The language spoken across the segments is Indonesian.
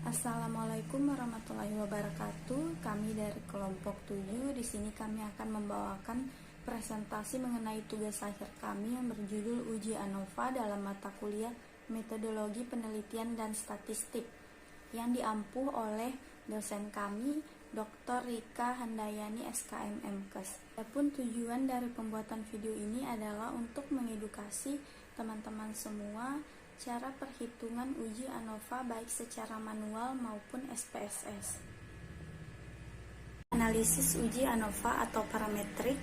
Assalamualaikum warahmatullahi wabarakatuh. Kami dari kelompok 7. Di sini kami akan membawakan presentasi mengenai tugas akhir kami yang berjudul Uji ANOVA dalam mata kuliah Metodologi Penelitian dan Statistik yang diampuh oleh dosen kami Dr. Rika Handayani SKM MKes. Adapun tujuan dari pembuatan video ini adalah untuk mengedukasi teman-teman semua cara perhitungan uji ANOVA baik secara manual maupun SPSS. Analisis uji ANOVA atau parametrik,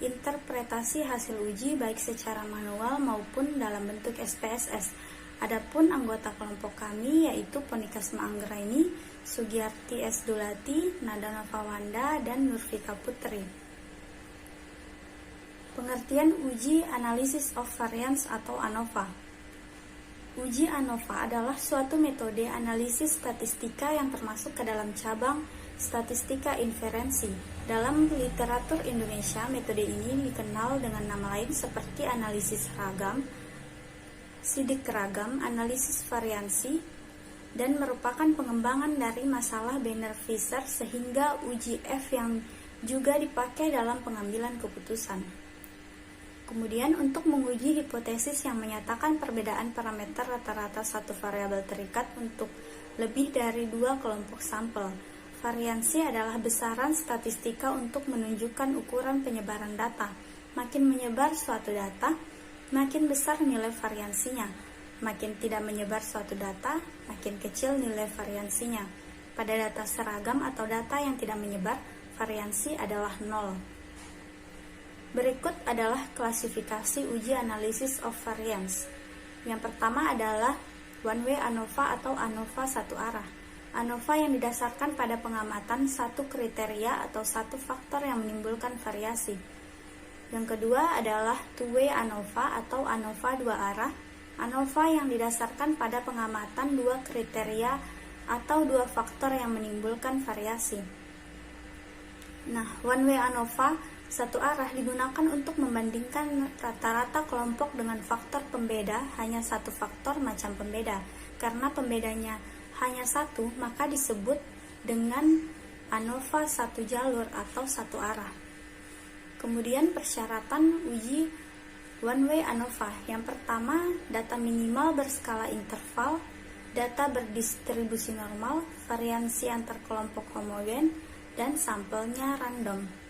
interpretasi hasil uji baik secara manual maupun dalam bentuk SPSS. Adapun anggota kelompok kami yaitu Ponikasma Anggraini, Sugiyarti S. Dulati, Nada Novawanda, dan Nurfika Putri. Pengertian uji analisis of variance atau ANOVA. Uji ANOVA adalah suatu metode analisis statistika yang termasuk ke dalam cabang statistika inferensi. Dalam literatur Indonesia, metode ini dikenal dengan nama lain seperti analisis ragam, sidik ragam, analisis variansi, dan merupakan pengembangan dari masalah Banner-Fisher sehingga uji F yang juga dipakai dalam pengambilan keputusan. Kemudian untuk menguji hipotesis yang menyatakan perbedaan parameter rata-rata satu variabel terikat untuk lebih dari dua kelompok sampel. Variansi adalah besaran statistika untuk menunjukkan ukuran penyebaran data. Makin menyebar suatu data, makin besar nilai variansinya. Makin tidak menyebar suatu data, makin kecil nilai variansinya. Pada data seragam atau data yang tidak menyebar, variansi adalah 0. Berikut adalah klasifikasi uji analisis of variance. Yang pertama adalah one-way ANOVA atau ANOVA satu arah. ANOVA yang didasarkan pada pengamatan satu kriteria atau satu faktor yang menimbulkan variasi. Yang kedua adalah two-way ANOVA atau ANOVA dua arah. ANOVA yang didasarkan pada pengamatan dua kriteria atau dua faktor yang menimbulkan variasi. Nah, one-way ANOVA satu arah digunakan untuk membandingkan rata-rata kelompok dengan faktor pembeda hanya satu faktor macam pembeda. Karena pembedanya hanya satu, maka disebut dengan ANOVA satu jalur atau satu arah. Kemudian persyaratan uji one-way ANOVA. Yang pertama, data minimal berskala interval, data berdistribusi normal, variansi antar kelompok homogen, dan sampelnya random.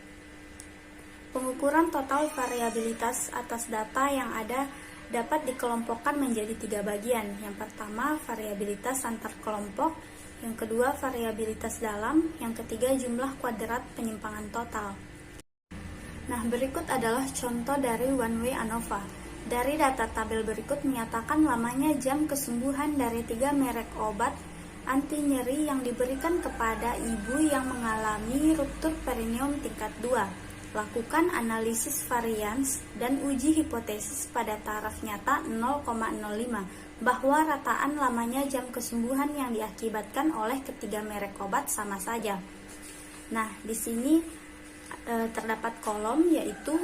Pengukuran total variabilitas atas data yang ada dapat dikelompokkan menjadi tiga bagian. Yang pertama, variabilitas antar kelompok. Yang kedua, variabilitas dalam. Yang ketiga, jumlah kuadrat penyimpangan total. Nah, berikut adalah contoh dari one-way ANOVA. Dari data tabel berikut menyatakan lamanya jam kesembuhan dari 3 merek obat anti nyeri yang diberikan kepada ibu yang mengalami ruptur perineum tingkat 2. Lakukan analisis varians dan uji hipotesis pada taraf nyata 0,05 bahwa rataan lamanya jam kesembuhan yang diakibatkan oleh ketiga merek obat sama saja. Nah, di sini terdapat kolom yaitu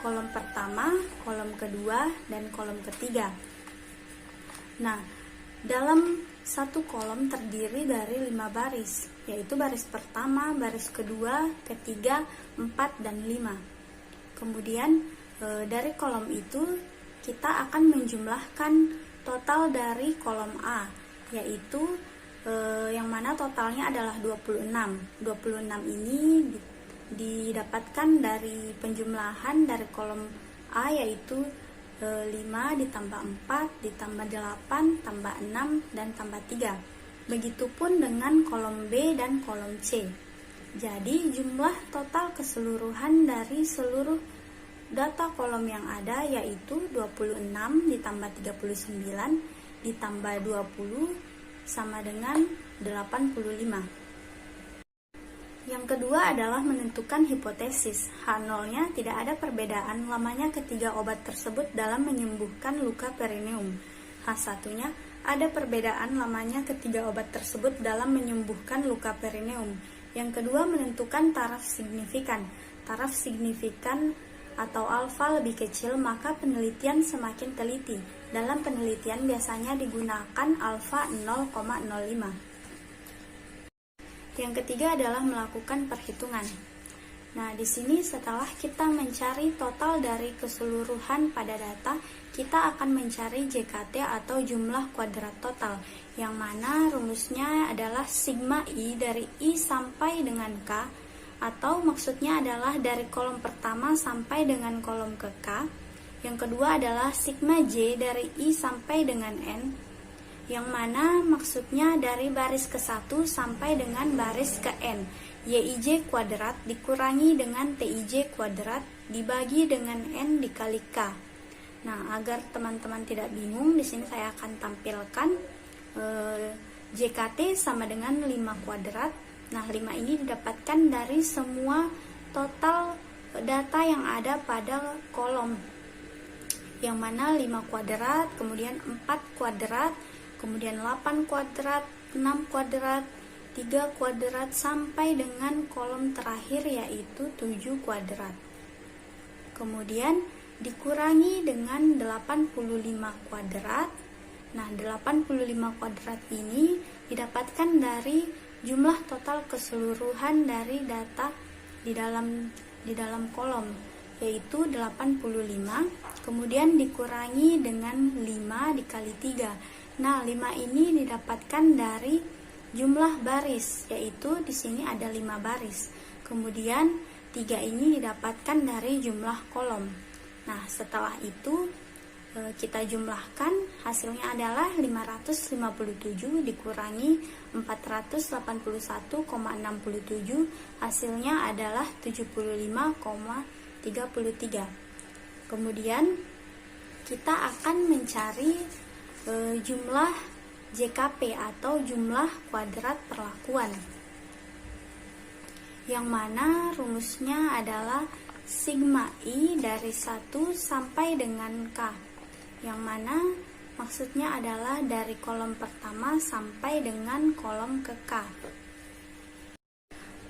kolom pertama, kolom kedua, dan kolom ketiga. Nah, dalam satu kolom terdiri dari 5 baris, yaitu baris pertama, baris kedua, ketiga, 4, dan 5. Kemudian dari kolom itu kita akan menjumlahkan total dari kolom A, yaitu yang mana totalnya adalah 26. 26 ini didapatkan dari penjumlahan dari kolom A, yaitu 5 ditambah 4 ditambah 8 tambah 6 dan tambah 3. Begitupun dengan kolom B dan kolom C. Jadi jumlah total keseluruhan dari seluruh data kolom yang ada yaitu 26 ditambah 39 ditambah 20 sama dengan 85. Yang kedua adalah menentukan hipotesis. H0-nya tidak ada perbedaan lamanya ketiga obat tersebut dalam menyembuhkan luka perineum. H1-nya ada perbedaan lamanya ketiga obat tersebut dalam menyembuhkan luka perineum. Yang kedua menentukan taraf signifikan. Taraf signifikan atau alfa lebih kecil, maka penelitian semakin teliti. Dalam penelitian biasanya digunakan alfa 0,05. Yang ketiga adalah melakukan perhitungan. Nah, di sini setelah kita mencari total dari keseluruhan pada data, kita akan mencari JKT atau jumlah kuadrat total, yang mana rumusnya adalah sigma I dari I sampai dengan K, atau maksudnya adalah dari kolom pertama sampai dengan kolom ke K. Yang kedua adalah sigma J dari I sampai dengan N, yang mana maksudnya dari baris ke-1 sampai dengan baris ke N. YIJ kuadrat dikurangi dengan TIJ kuadrat dibagi dengan N dikali K. Nah, agar teman-teman tidak bingung, di sini saya akan tampilkan JKT sama dengan 5 kuadrat. Nah, 5 ini didapatkan dari semua total data yang ada pada kolom, yang mana 5 kuadrat, kemudian 4 kuadrat, kemudian 8 kuadrat, 6 kuadrat, 3 kuadrat, sampai dengan kolom terakhir yaitu 7 kuadrat. Kemudian dikurangi dengan 85 kuadrat. Nah, 85 kuadrat ini didapatkan dari jumlah total keseluruhan dari data di dalam kolom, yaitu 85, kemudian dikurangi dengan 5 dikali 3. Nah, 5 ini didapatkan dari jumlah baris, yaitu di sini ada 5 baris. Kemudian 3 ini didapatkan dari jumlah kolom. Nah, setelah itu kita jumlahkan, hasilnya adalah 557 dikurangi 481,67, hasilnya adalah 75,33. Kemudian kita akan mencari jumlah JKP atau jumlah kuadrat perlakuan, yang mana rumusnya adalah sigma I dari 1 sampai dengan K, yang mana maksudnya adalah dari kolom pertama sampai dengan kolom ke K.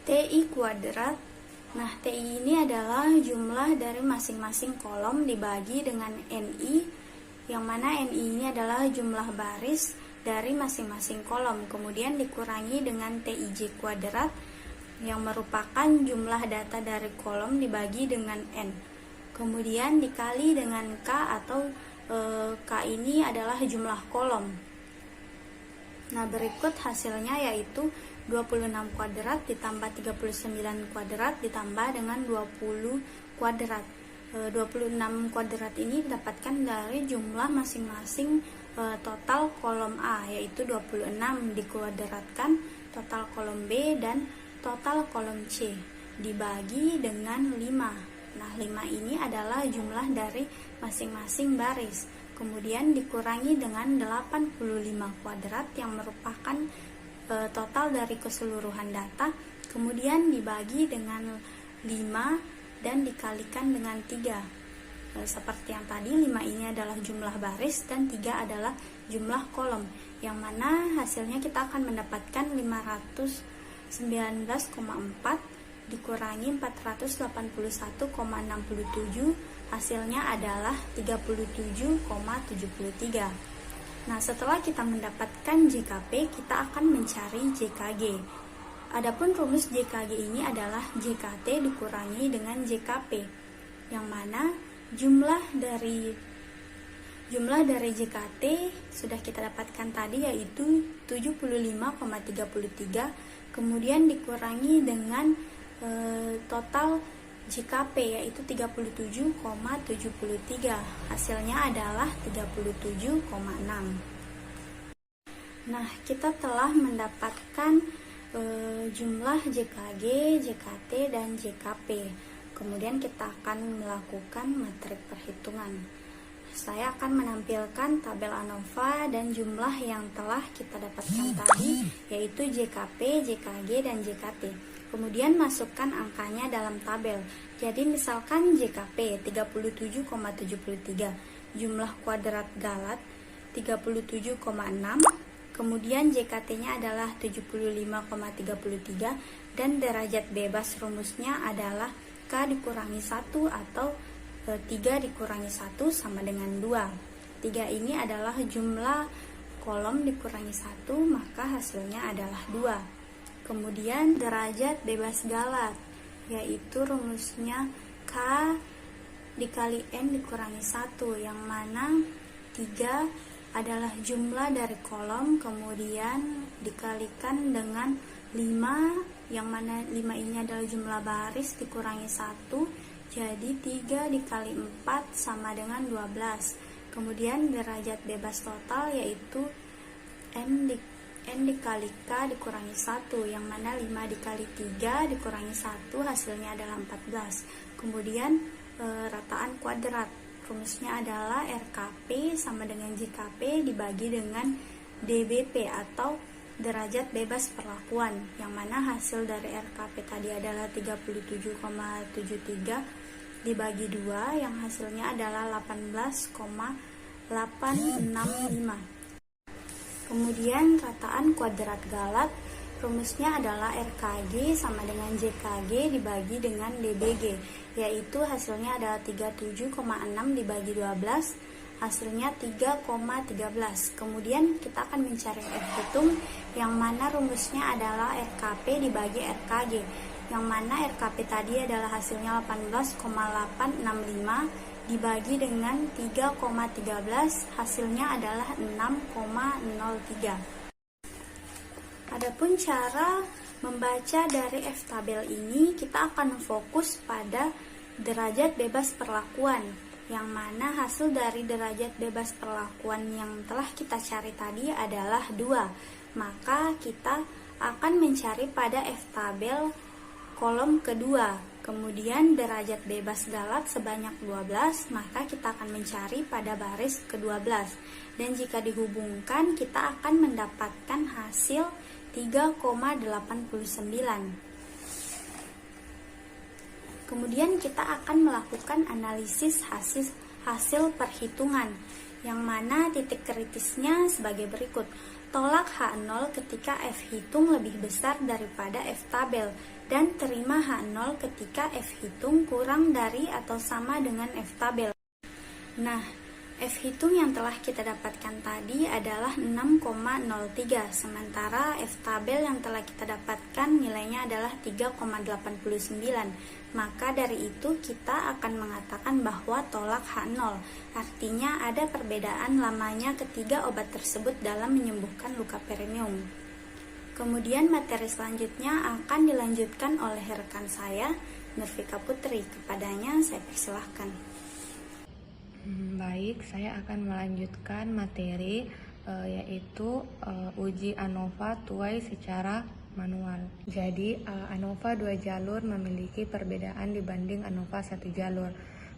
TI kuadrat. Nah, TI ini adalah jumlah dari masing-masing kolom dibagi dengan NI, yang mana NI ini adalah jumlah baris dari masing-masing kolom, kemudian dikurangi dengan TIJ kuadrat, yang merupakan jumlah data dari kolom dibagi dengan N, kemudian dikali dengan K, atau K ini adalah jumlah kolom. Nah, berikut hasilnya yaitu 26 kuadrat ditambah 39 kuadrat ditambah dengan 20 kuadrat. 26 kuadrat ini didapatkan dari jumlah masing-masing total kolom A, yaitu 26 dikuadratkan total kolom B dan total kolom C dibagi dengan 5. Nah, 5 ini adalah jumlah dari masing-masing baris, kemudian dikurangi dengan 85 kuadrat yang merupakan total dari keseluruhan data, kemudian dibagi dengan 5 dan dikalikan dengan 3. Seperti yang tadi, 5 ini adalah jumlah baris dan 3 adalah jumlah kolom, yang mana hasilnya kita akan mendapatkan 519,4 dikurangi 481,67, hasilnya adalah 37,73. Nah, setelah kita mendapatkan JKP, kita akan mencari JKG. Adapun rumus JKG ini adalah JKT dikurangi dengan JKP, yang mana jumlah dari JKT sudah kita dapatkan tadi, yaitu 75,33, kemudian dikurangi dengan total JKP yaitu 37,73, hasilnya adalah 37,6. Nah, kita telah mendapatkan jumlah JKG, JKT, dan JKP. Kemudian kita akan melakukan matrik perhitungan. Saya akan menampilkan tabel ANOVA dan jumlah yang telah kita dapatkan tadi, yaitu JKP, JKG, dan JKT. Kemudian masukkan angkanya dalam tabel. Jadi misalkan JKP 37,73, jumlah kuadrat galat 37,6, kemudian JKT-nya adalah 75,33, dan derajat bebas rumusnya adalah K dikurangi 1 atau 3 dikurangi 1 sama dengan 2. 3 ini adalah jumlah kolom dikurangi 1, maka hasilnya adalah 2. Kemudian derajat bebas Galat, yaitu rumusnya K dikali N dikurangi 1, yang mana 3 adalah jumlah dari kolom, kemudian dikalikan dengan 5, yang mana 5 ini adalah jumlah baris dikurangi 1, jadi 3 dikali 4 sama dengan 12. Kemudian derajat bebas total yaitu N dikali K dikurangi 1, yang mana 5 dikali 3 dikurangi 1 hasilnya adalah 14. Kemudian rataan kuadrat, rumusnya adalah RKP sama dengan JKP dibagi dengan DBP atau derajat bebas perlakuan, yang mana hasil dari RKP tadi adalah 37,73 dibagi 2, yang hasilnya adalah 18,865. Kemudian rataan kuadrat Galat, rumusnya adalah RKG sama dengan JKG dibagi dengan DBG, yaitu hasilnya adalah 37,6 dibagi 12, hasilnya 3,13. Kemudian kita akan mencari F hitung, yang mana rumusnya adalah RKP dibagi RKG, yang mana RKP tadi adalah hasilnya 18,865 dibagi dengan 3,13, hasilnya adalah 6,03. Adapun cara membaca dari F tabel ini, kita akan fokus pada derajat bebas perlakuan, yang mana hasil dari derajat bebas perlakuan yang telah kita cari tadi adalah 2. Maka kita akan mencari pada F tabel kolom kedua. Kemudian derajat bebas Galat sebanyak 12, maka kita akan mencari pada baris ke-12. Dan jika dihubungkan, kita akan mendapatkan hasil 3,89. Kemudian kita akan melakukan analisis hasil perhitungan, yang mana titik kritisnya sebagai berikut. Tolak H0 ketika F hitung lebih besar daripada F tabel, dan terima H0 ketika F hitung kurang dari atau sama dengan F tabel. Nah, F hitung yang telah kita dapatkan tadi adalah 6,03, sementara F tabel yang telah kita dapatkan nilainya adalah 3,89. Maka dari itu kita akan mengatakan bahwa tolak H0, artinya ada perbedaan lamanya ketiga obat tersebut dalam menyembuhkan luka perineum. Kemudian materi selanjutnya akan dilanjutkan oleh rekan saya, Nurfika Putri. Kepadanya saya persilahkan. Baik, saya akan melanjutkan materi yaitu uji ANOVA tuai secara manual. Jadi ANOVA 2 jalur memiliki perbedaan dibanding ANOVA 1 jalur.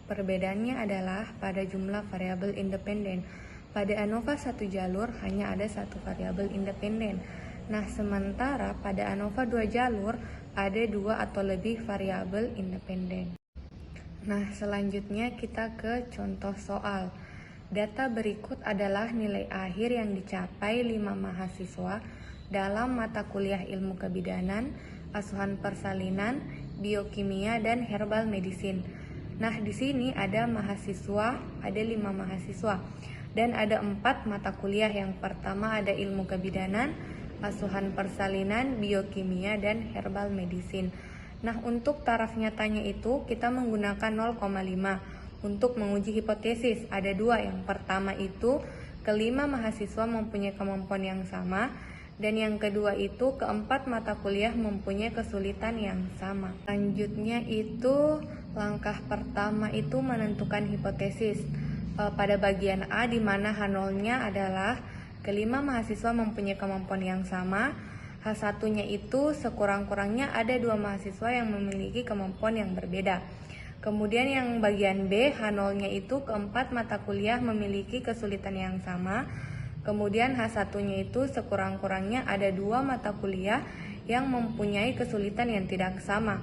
Perbedaannya adalah pada jumlah variabel independen. Pada ANOVA 1 jalur hanya ada satu variabel independen. Nah, sementara pada ANOVA 2 jalur ada 2 atau lebih variabel independen. Nah, selanjutnya kita ke contoh soal. Data berikut adalah nilai akhir yang dicapai 5 mahasiswa dalam mata kuliah ilmu kebidanan, asuhan persalinan, biokimia, dan herbal medicine. Nah, di sini ada 5 mahasiswa dan ada 4 mata kuliah. Yang pertama ada ilmu kebidanan, asuhan persalinan, biokimia, dan herbal medicine. Nah, untuk taraf nyatanya itu kita menggunakan 0,5 untuk menguji hipotesis. Ada 2. Yang pertama itu kelima mahasiswa mempunyai kemampuan yang sama, dan yang kedua itu keempat mata kuliah mempunyai kesulitan yang sama. Selanjutnya itu langkah pertama itu menentukan hipotesis. Pada bagian A di mana H0-nya adalah kelima mahasiswa mempunyai kemampuan yang sama. H1-nya itu sekurang-kurangnya ada 2 mahasiswa yang memiliki kemampuan yang berbeda. Kemudian yang bagian B, H0-nya itu keempat mata kuliah memiliki kesulitan yang sama. Kemudian H1-nya itu sekurang-kurangnya ada 2 mata kuliah yang mempunyai kesulitan yang tidak sama.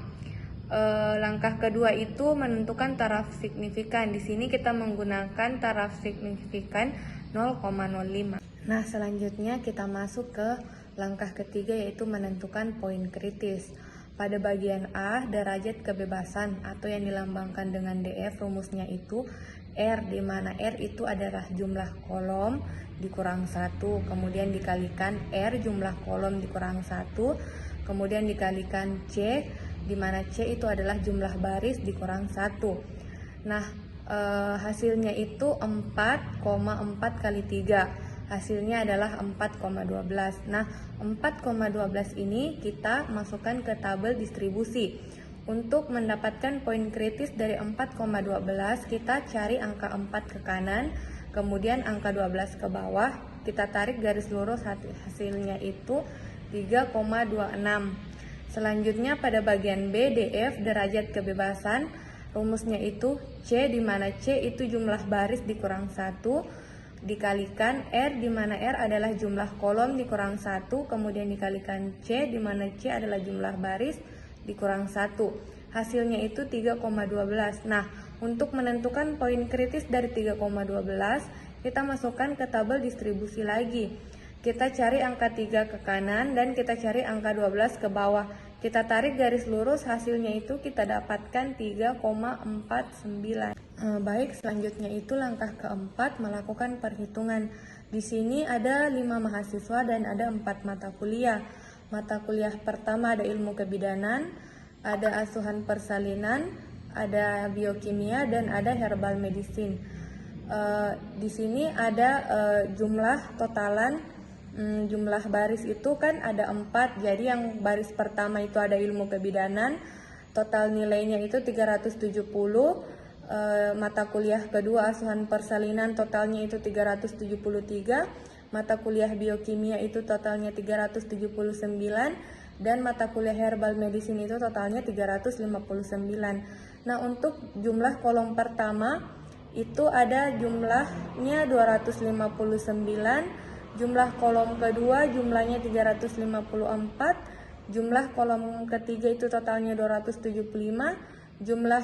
Langkah kedua itu menentukan taraf signifikan. Di sini kita menggunakan taraf signifikan 0,05. Nah, selanjutnya kita masuk ke langkah ketiga yaitu menentukan poin kritis. Pada bagian A, derajat kebebasan atau yang dilambangkan dengan DF, rumusnya itu R, di mana R itu adalah jumlah kolom dikurang 1, kemudian dikalikan R jumlah kolom dikurang 1, kemudian dikalikan C, di mana C itu adalah jumlah baris dikurang 1. Nah, hasilnya itu 4,4 kali 3. Hasilnya adalah 4,12. Nah, 4,12 ini kita masukkan ke tabel distribusi. Untuk mendapatkan poin kritis dari 4,12, kita cari angka 4 ke kanan, kemudian angka 12 ke bawah. Kita tarik garis lurus, hasilnya itu 3,26. Selanjutnya pada bagian B, DF, derajat kebebasan, rumusnya itu C, di mana C itu jumlah baris dikurang 1, dikalikan R, di mana R adalah jumlah kolom dikurang 1, kemudian dikalikan C, di mana C adalah jumlah baris dikurang 1. Hasilnya itu 3,12. Nah, untuk menentukan poin kritis dari 3,12, kita masukkan ke tabel distribusi lagi. Kita cari angka 3 ke kanan dan kita cari angka 12 ke bawah. Kita tarik garis lurus, hasilnya itu kita dapatkan 3,49. Baik, selanjutnya itu langkah keempat, melakukan perhitungan. Di sini ada 5 mahasiswa dan ada 4 mata kuliah. Mata kuliah pertama ada ilmu kebidanan, ada asuhan persalinan, ada biokimia, dan ada herbal medicine. Di sini ada jumlah totalan, jumlah baris itu kan ada 4, jadi yang baris pertama itu ada ilmu kebidanan, total nilainya itu 370. Mata kuliah kedua asuhan persalinan totalnya itu 373, mata kuliah biokimia itu totalnya 379, dan mata kuliah herbal medicine itu totalnya 359. Nah, untuk jumlah kolom pertama itu ada jumlahnya 259, jumlah kolom kedua jumlahnya 354, jumlah kolom ketiga itu totalnya 275, jumlah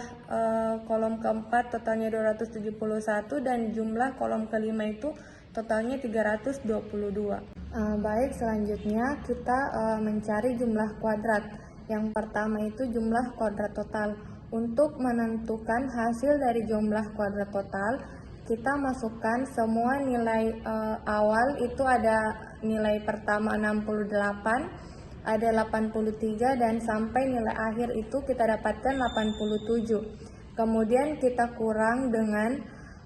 kolom keempat totalnya 271, dan jumlah kolom kelima itu totalnya 322. Baik, selanjutnya kita mencari jumlah kuadrat. Yang pertama itu jumlah kuadrat total. Untuk menentukan hasil dari jumlah kuadrat total, kita masukkan semua nilai awal, itu ada nilai pertama 68, ada 83, dan sampai nilai akhir itu kita dapatkan 87. Kemudian kita kurang dengan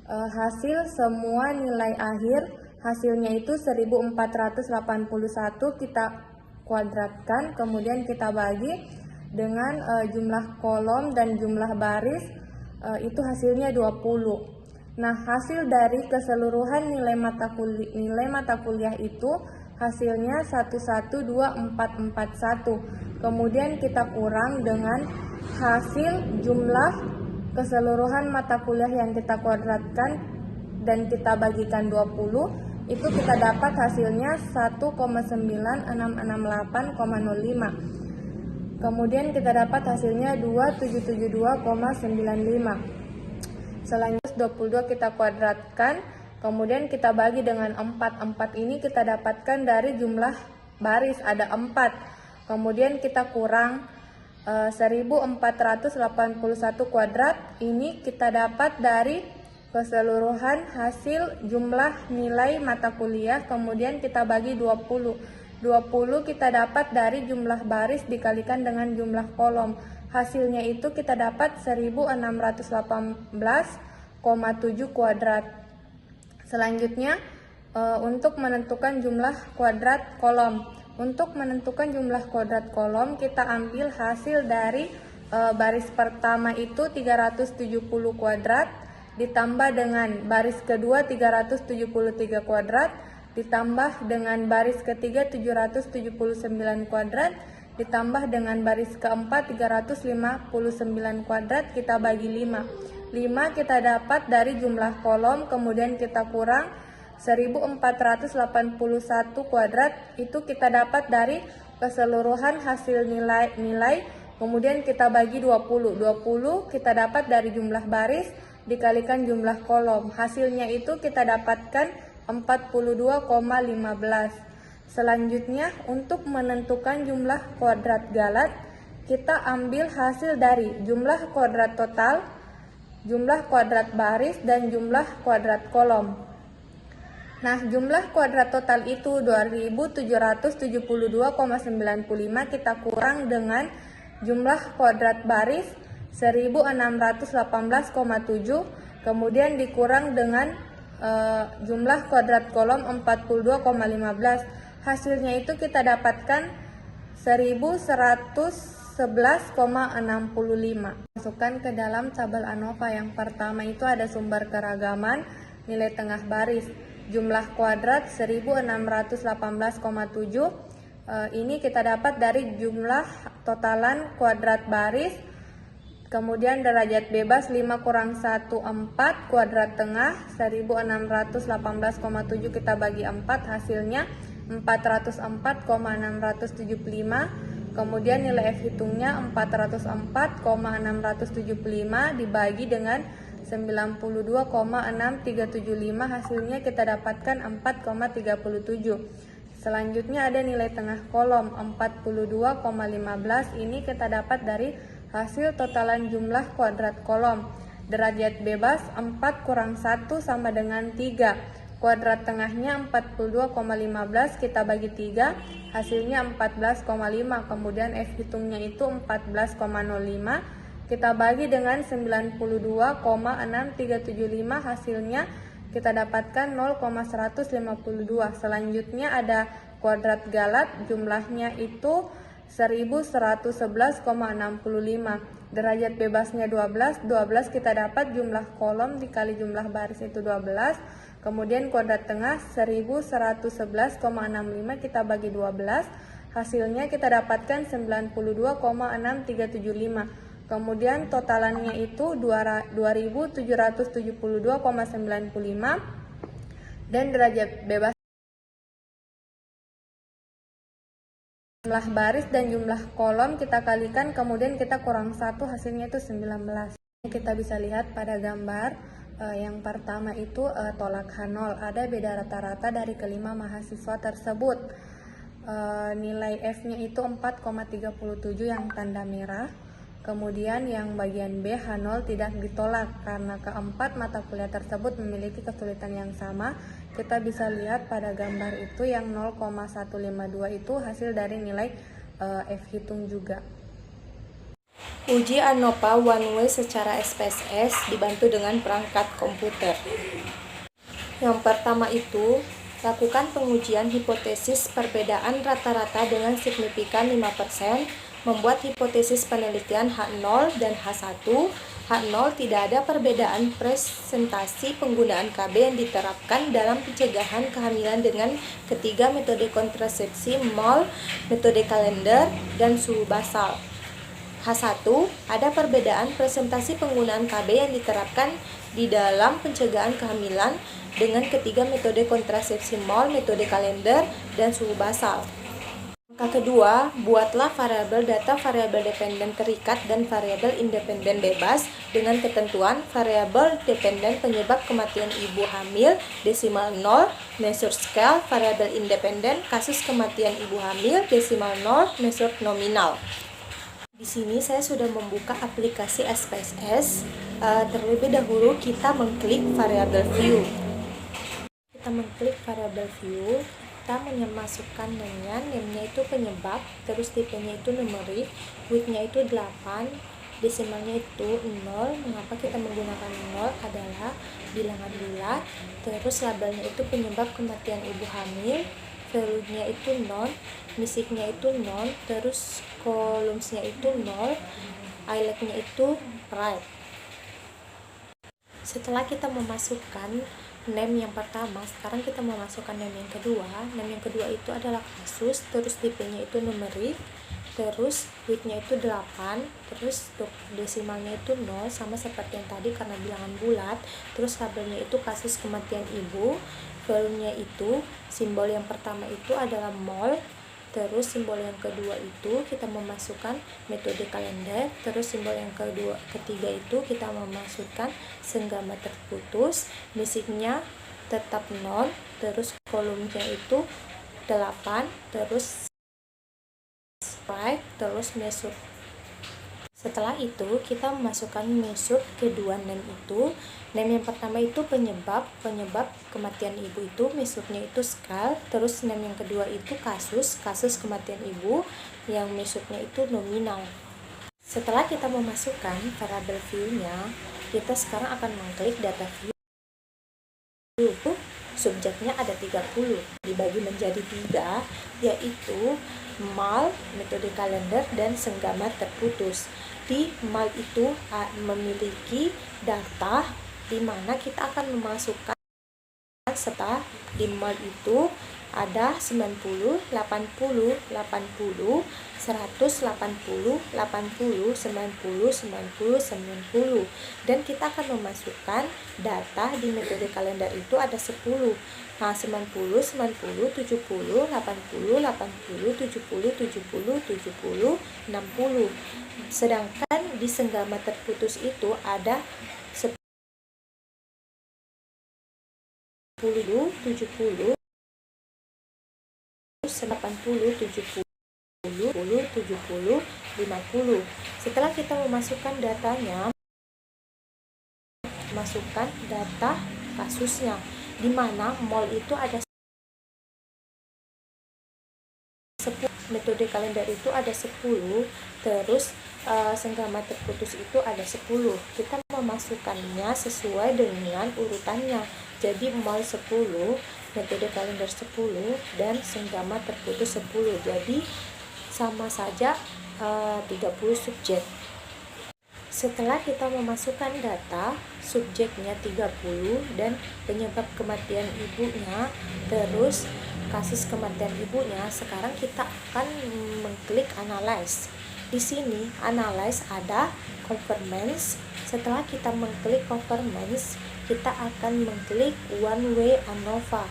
hasil semua nilai akhir, hasilnya itu 1481, kita kuadratkan, kemudian kita bagi dengan jumlah kolom dan jumlah baris, itu hasilnya 20. Nah, hasil dari keseluruhan nilai mata kuliah itu hasilnya 112.441. Kemudian kita kurang dengan hasil jumlah keseluruhan mata kuliah yang kita kuadratkan dan kita bagikan 20, itu kita dapat hasilnya 1,9668,05. Kemudian kita dapat hasilnya 2772,95. Selanjutnya 22 kita kuadratkan, kemudian kita bagi dengan 4. 4 ini kita dapatkan dari jumlah baris, ada 4. Kemudian kita kurang 1481 kuadrat, ini kita dapat dari keseluruhan hasil jumlah nilai mata kuliah, kemudian kita bagi 20. 20 kita dapat dari jumlah baris dikalikan dengan jumlah kolom. Hasilnya itu kita dapat 1618,7 kuadrat. Selanjutnya untuk menentukan jumlah kuadrat kolom. Untuk menentukan jumlah kuadrat kolom, kita ambil hasil dari baris pertama itu 370 kuadrat, ditambah dengan baris kedua 373 kuadrat, ditambah dengan baris ketiga 779 kuadrat, ditambah dengan baris keempat 359 kuadrat, kita bagi 5. 5 kita dapat dari jumlah kolom, kemudian kita kurang 1481 kuadrat, itu kita dapat dari keseluruhan hasil nilai, kemudian kita bagi 20. 20 kita dapat dari jumlah baris dikalikan jumlah kolom. Hasilnya itu kita dapatkan 42,15. Selanjutnya untuk menentukan jumlah kuadrat galat, kita ambil hasil dari jumlah kuadrat total jumlah kuadrat baris, dan jumlah kuadrat kolom. Nah, jumlah kuadrat total itu 2772,95 kita kurang dengan jumlah kuadrat baris 1618,7, kemudian dikurang dengan jumlah kuadrat kolom 42,15. Hasilnya itu kita dapatkan 1111,65. Masukkan ke dalam tabel ANOVA. Yang pertama itu ada sumber keragaman, nilai tengah baris. Jumlah kuadrat 1618,7. Ini kita dapat dari jumlah totalan kuadrat baris. Kemudian derajat bebas 5 kurang 1, 4. Kuadrat tengah 1618,7 kita bagi 4, hasilnya 404,675. Kemudian nilai F hitungnya 404,675 dibagi dengan 92,6375, hasilnya kita dapatkan 4,37. Selanjutnya ada nilai tengah kolom 42,15. Ini kita dapat dari hasil totalan jumlah kuadrat kolom. Derajat bebas 4 kurang 1 sama dengan 3. Kuadrat tengahnya 42,15 kita bagi 3, hasilnya 14,5. Kemudian F hitungnya itu 14,05. Kita bagi dengan 92,6375, hasilnya kita dapatkan 0,152. Selanjutnya ada kuadrat galat, jumlahnya itu 1111,65. Derajat bebasnya 12, 12 kita dapat jumlah kolom dikali jumlah baris itu 12. Kemudian kuadrat tengah 1111,65 kita bagi 12, hasilnya kita dapatkan 92,6375. Kemudian totalannya itu 2772,95, dan derajat bebas jumlah baris dan jumlah kolom kita kalikan, kemudian kita kurang 1, hasilnya itu 19. Kita bisa lihat pada gambar yang pertama itu tolak H0, ada beda rata-rata dari kelima mahasiswa tersebut. Nilai F-nya itu 4,37 yang tanda merah. Kemudian yang bagian B, H0 tidak ditolak karena keempat mata kuliah tersebut memiliki kesulitan yang sama. Kita bisa lihat pada gambar itu yang 0,152 itu hasil dari nilai F hitung juga. Uji ANOVA one way secara SPSS dibantu dengan perangkat komputer. Yang pertama itu, lakukan pengujian hipotesis perbedaan rata-rata dengan signifikan 5%, membuat hipotesis penelitian H0 dan H1. H0 tidak ada perbedaan presentasi penggunaan KB yang diterapkan dalam pencegahan kehamilan dengan ketiga metode kontrasepsi MOL, metode kalender, dan suhu basal. H1 ada perbedaan presentasi penggunaan KB yang diterapkan di dalam pencegahan kehamilan dengan ketiga metode kontrasepsi MOL, metode kalender, dan suhu basal. Langkah kedua, buatlah variabel data variabel dependen terikat dan variabel independen bebas dengan ketentuan variabel dependen penyebab kematian ibu hamil desimal 0, measure scale, variabel independen kasus kematian ibu hamil desimal 0, measure nominal. Di sini saya sudah membuka aplikasi SPSS. Terlebih dahulu kita mengklik variabel view. Kita mengklik variabel view. Kita memasukkan name-nya itu penyebab, terus tipenya itu numerik, width-nya itu 8, desimalnya itu 0. Mengapa kita menggunakan 0 adalah bilangan bulat, terus labelnya itu penyebab kematian ibu hamil, value-nya itu 0, misiknya itu 0, terus columns-nya itu 0, eyelet-nya itu right. Setelah kita memasukkan name yang pertama, sekarang kita memasukkan name yang kedua. Name yang kedua itu adalah kasus, terus tipenya itu numerik, terus width-nya itu 8, terus desimalnya itu 0, sama seperti yang tadi karena bilangan bulat, terus labelnya itu kasus kematian ibu, value-nya itu, simbol yang pertama itu adalah mol, terus simbol yang kedua itu kita memasukkan metode kalender, terus simbol yang ketiga itu kita memasukkan senggama terputus, misiknya tetap 0, terus kolomnya itu 8, terus right, terus measure. Setelah itu kita memasukkan mesut kedua NEM itu. NEM yang pertama itu penyebab kematian ibu itu, mesutnya itu skal. Terus NEM yang kedua itu kasus kematian ibu, yang mesutnya itu nominal. Setelah kita memasukkan variabel view-nya, kita sekarang akan mengklik data view. Subjeknya ada 30, dibagi menjadi 3, yaitu mal, metode kalender, dan senggama terputus. Di mal itu memiliki data di mana kita akan memasukkan serta di mal itu ada 90, 80, 80, 180, 80, 90, 90, 90. Dan kita akan memasukkan data di metode kalender itu ada 10. Nah, 90, 90, 70, 80, 80, 70, 70, 70, 60. Sedangkan di senggama terputus itu ada 10, 70, 80, 80, 70, 70, 50. Setelah kita memasukkan datanya, masukkan data kasusnya, di mana mall itu ada 10, metode kalender itu ada 10, terus senggama terputus itu ada 10. Kita memasukkannya sesuai dengan urutannya. Jadi mall 10, metode kalender 10, dan senggama terputus 10. Jadi sama saja 30 subjek. Setelah kita memasukkan data, subjeknya 30 dan penyebab kematian ibunya, terus kasus kematian ibunya, sekarang kita akan mengklik analyze. Di sini analyze ada conformance. Setelah kita mengklik conformance, kita akan mengklik one way ANOVA.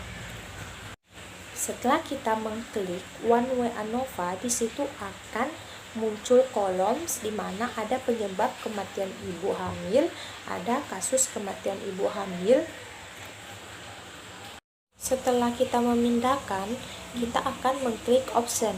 Setelah kita mengklik one way ANOVA, di situ akan muncul columns di mana ada penyebab kematian ibu hamil, ada kasus kematian ibu hamil. Setelah kita memindahkan, kita akan mengklik option.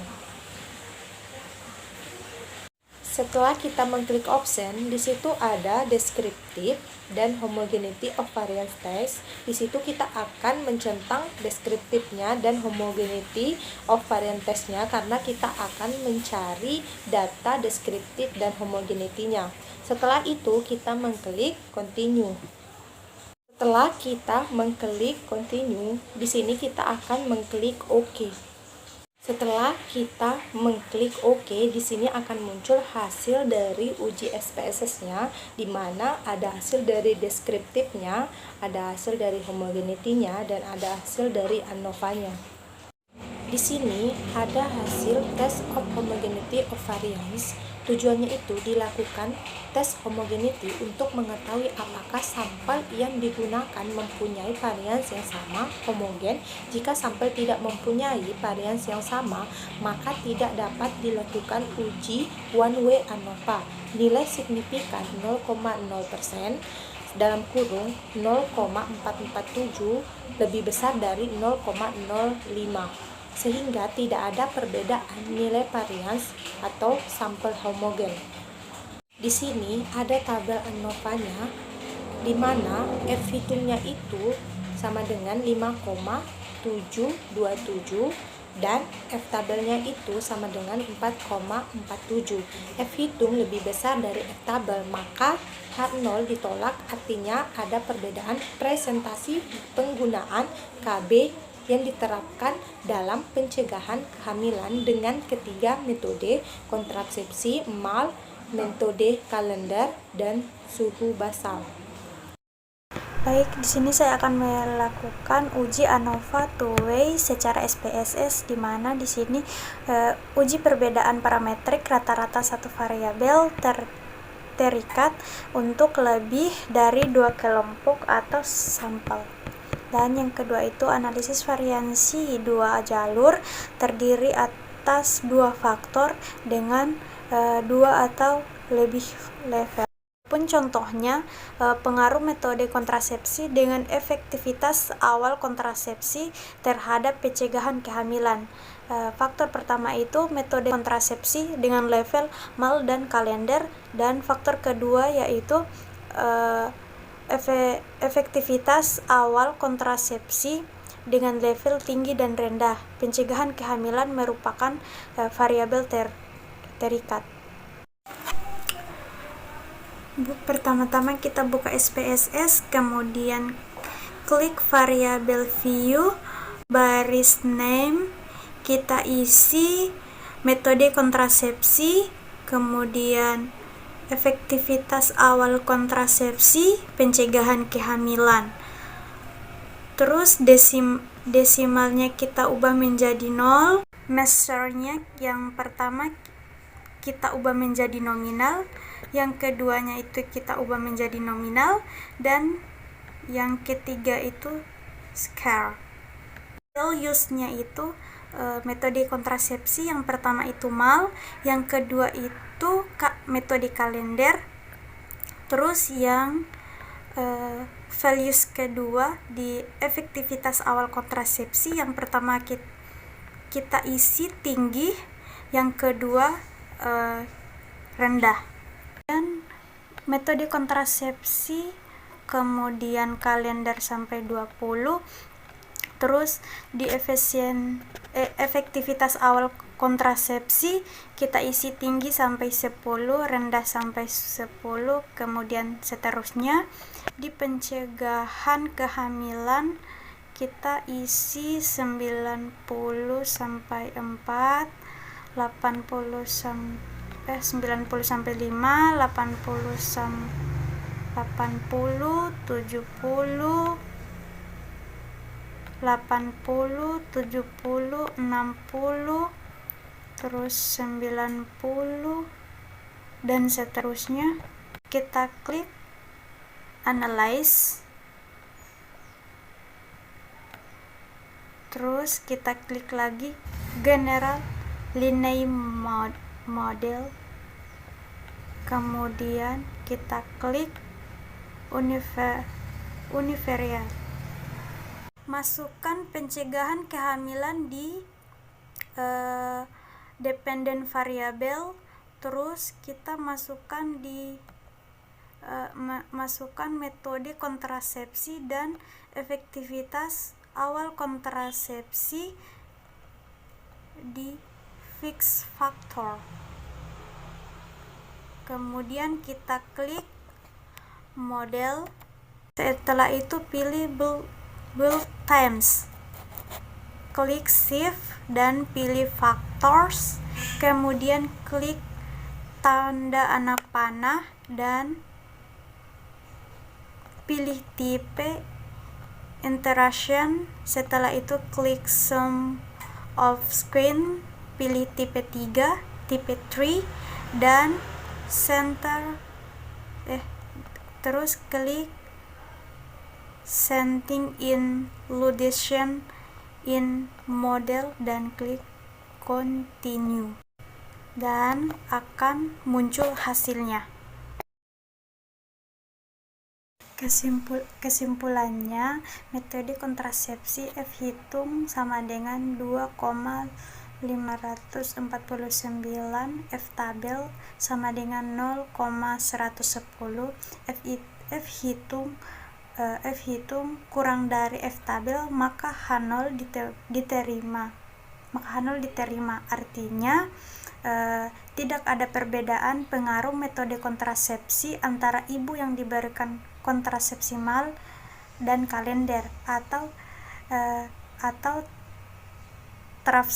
Setelah kita mengklik option, di situ ada descriptive dan homogeneity of variance test. Di situ kita akan mencentang deskriptifnya dan homogeneity of variance testnya, karena kita akan mencari data deskriptif dan homogeneity-nya. Setelah itu kita mengklik continue. Setelah kita mengklik continue, di sini kita akan mengklik OK. Setelah kita mengklik OK, di sini akan muncul hasil dari uji SPSS-nya, di mana ada hasil dari deskriptifnya, ada hasil dari homogeneity-nya, dan ada hasil dari ANOVA-nya. Di sini ada hasil test of homogeneity of variance. Tujuannya itu dilakukan tes homogeneity untuk mengetahui apakah sampel yang digunakan mempunyai varians yang sama, homogen. Jika sampel tidak mempunyai varians yang sama, maka tidak dapat dilakukan uji one way ANOVA. Nilai signifikan 0,0%, dalam kurung 0,447, lebih besar dari 0,05. Sehingga tidak ada perbedaan nilai varians atau sampel homogen. Di sini ada tabel ANOVA-nya, di mana F hitungnya itu sama dengan 5,727 dan F tabelnya itu sama dengan 4,47. F hitung lebih besar dari F tabel, maka H0 ditolak, artinya ada perbedaan presentasi penggunaan KB yang diterapkan dalam pencegahan kehamilan dengan ketiga metode kontrasepsi, mal, metode kalender, dan suhu basal. Baik, di sini saya akan melakukan uji ANOVA two-way secara SPSS, di mana di sini uji perbedaan parametrik rata-rata satu variabel terikat untuk lebih dari 2 kelompok atau sampel. Dan yang kedua itu analisis variansi 2 jalur terdiri atas 2 faktor dengan 2 atau lebih level. Pun contohnya pengaruh metode kontrasepsi dengan efektivitas awal kontrasepsi terhadap pencegahan kehamilan. Faktor pertama itu metode kontrasepsi dengan level mal dan kalender, dan faktor kedua yaitu efektivitas awal kontrasepsi dengan level tinggi dan rendah. Pencegahan kehamilan merupakan variabel terikat. Pertama-tama kita buka SPSS, kemudian klik variabel view, baris name, kita isi metode kontrasepsi, kemudian efektivitas awal kontrasepsi, pencegahan kehamilan. Terus desimalnya kita ubah menjadi 0, measure-nya yang pertama kita ubah menjadi nominal, yang keduanya itu kita ubah menjadi nominal, dan yang ketiga itu square. Use-nya itu metode kontrasepsi, yang pertama itu mal, yang kedua itu metode kalender. Terus yang values kedua di efektivitas awal kontrasepsi, yang pertama kita isi tinggi, yang kedua rendah. Dan metode kontrasepsi, kemudian kalender sampai 20. Terus di efektivitas awal kontrasepsi kita isi tinggi sampai 10, rendah sampai 10, kemudian seterusnya. Di pencegahan kehamilan kita isi 90 sampai 4, 90 sampai 5, 80 70, 80, 70, 60, terus 90, dan seterusnya. Kita klik analyze, terus kita klik lagi general linear model, kemudian kita klik univariate. Masukkan pencegahan kehamilan di dependent variable, terus kita masukkan masukkan metode kontrasepsi dan efektivitas awal kontrasepsi di fix factor. Kemudian kita klik model, setelah itu pilih build times, klik shift dan pilih factors, kemudian klik tanda anak panah dan pilih tipe interaction. Setelah itu klik sum of screen, pilih tipe 3, tipe 3, dan center, terus klik setting inclusion in model dan klik continue, dan akan muncul hasilnya. Kesimpulannya, metode kontrasepsi F hitung sama dengan 2,549, F tabel sama dengan 0,110, F hitung kurang dari F tabel, maka H0 diterima. Artinya tidak ada perbedaan pengaruh metode kontrasepsi antara ibu yang diberikan kontrasepsi mal dan kalender, atau taraf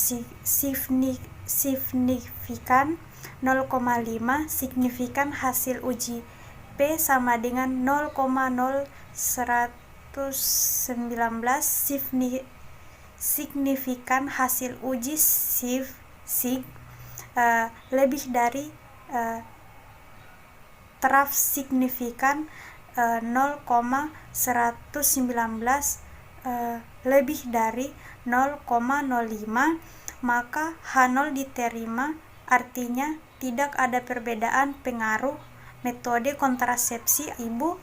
signifikan 0,5, signifikan hasil uji P sama dengan 0,0119, signifikan hasil uji sig lebih dari taraf signifikan 0,119 lebih dari 0,05, maka H0 diterima. Artinya tidak ada perbedaan pengaruh metode kontrasepsi ibu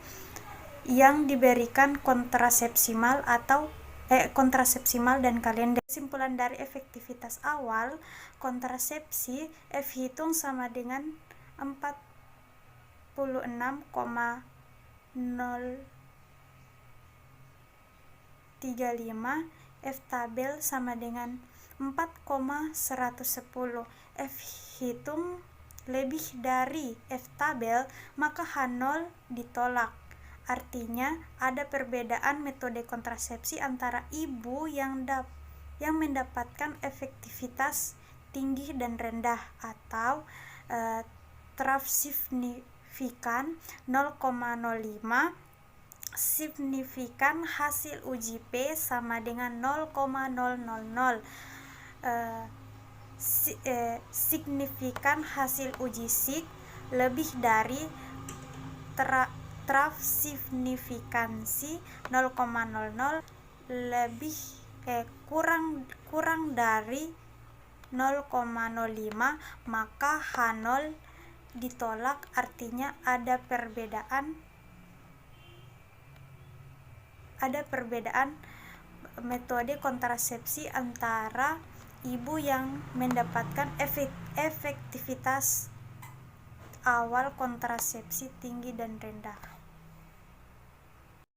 yang diberikan kontrasepsi mal atau kontrasepsi mal dan kalender. Kesimpulan dari efektivitas awal kontrasepsi F hitung sama dengan 46,035, F tabel sama dengan 4,110. F hitung lebih dari F tabel, maka H0 ditolak. Artinya ada perbedaan metode kontrasepsi antara ibu yang mendapatkan efektivitas tinggi dan rendah atau trough signifikan 0,05, signifikan hasil uji P sama dengan 0,000, signifikan hasil uji SIG lebih dari trough signifikansi 0,00 lebih kurang dari 0,05, maka H0 ditolak. Artinya ada perbedaan metode kontrasepsi antara ibu yang mendapatkan efektivitas awal kontrasepsi tinggi dan rendah.